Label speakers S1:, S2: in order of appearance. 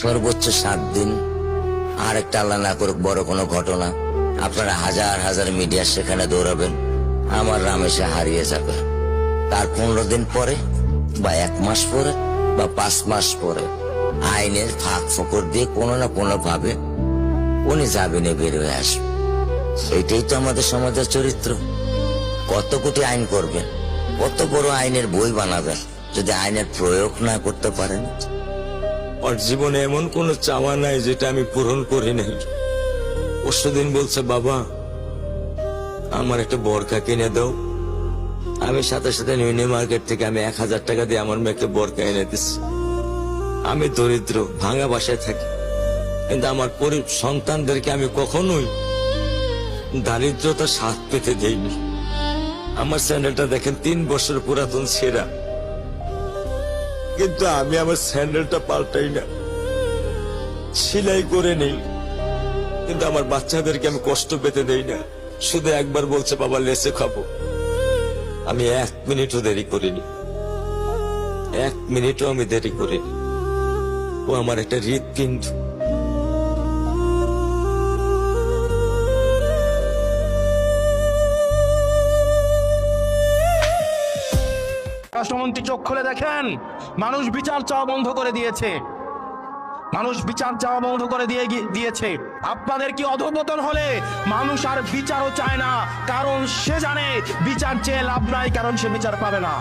S1: সর্বোচ্চ 7 দিন, আর একটা আল্লাহ না করুক বড় কোনো ঘটনা, আপনারা হাজার হাজার মিডিয়া সেখানে দৌড়াবেন, আমার রামেশে হারিয়ে যাবে। তার 15 দিন পরে বা 1 মাস পরে বা 5 মাস পরে আইনের ফাঁক ফোকর দিয়ে কোনো না কোনো ভাবে উনি জামিনে বের হয়ে আসবে। এইটাই তো আমাদের সমাজের চরিত্র। কত কোটি আইন করবেন, কত বড় আইনের বই বানাবেন, যদি আইনের প্রয়োগ না করতে পারেন।
S2: ওর জীবনে এমন কোনো চাওয়া নাই যেটা আমি পূরণ করি নাই। পরশুদিন বলছে, বাবা আমার একটা বোরকা কিনে দাও। আমি সাথে সাথে নিউ মার্কেট থেকে আমি 1000 টাকা দিয়ে আমার মেয়েকে বোরকা এনে দিচ্ছি। আমি দরিদ্র, ভাঙা বাসায় থাকি, কিন্তু আমার সন্তানদেরকে আমি কখনোই দারিদ্রতা স্বাদ পেতে দেইনি। আমার স্যান্ডেলটা দেখেন 3 বছর পুরাতন ছেঁড়া, কিন্তু আমি আমার স্যান্ডেলটা পাল্টাই না, সেলাই করে নেই, কিন্তু আমার বাচ্চাদেরকে আমি কষ্ট পেতে দেই না। শুধু একবার বলছে, বাবা লেসে খাবো। আমি 1 মিনিটও দেরি করিনি, 1 মিনিটও আমি দেরি করিনি। ও আমার একটা হৃৎপিণ্ড।
S3: রাষ্ট্রমন্ত্রী চোখ খুলে দেখেন, মানুষ বিচার চাওয়া বন্ধ করে দিয়েছে, মানুষ বিচার চাওয়া বন্ধ করে দিয়েছে। আপনাদের কি অধঃপতন হলে মানুষ আর বিচারও চায় না, কারণ সে জানে বিচার চেয়ে লাভ নাই, কারণ সে বিচার পাবে না।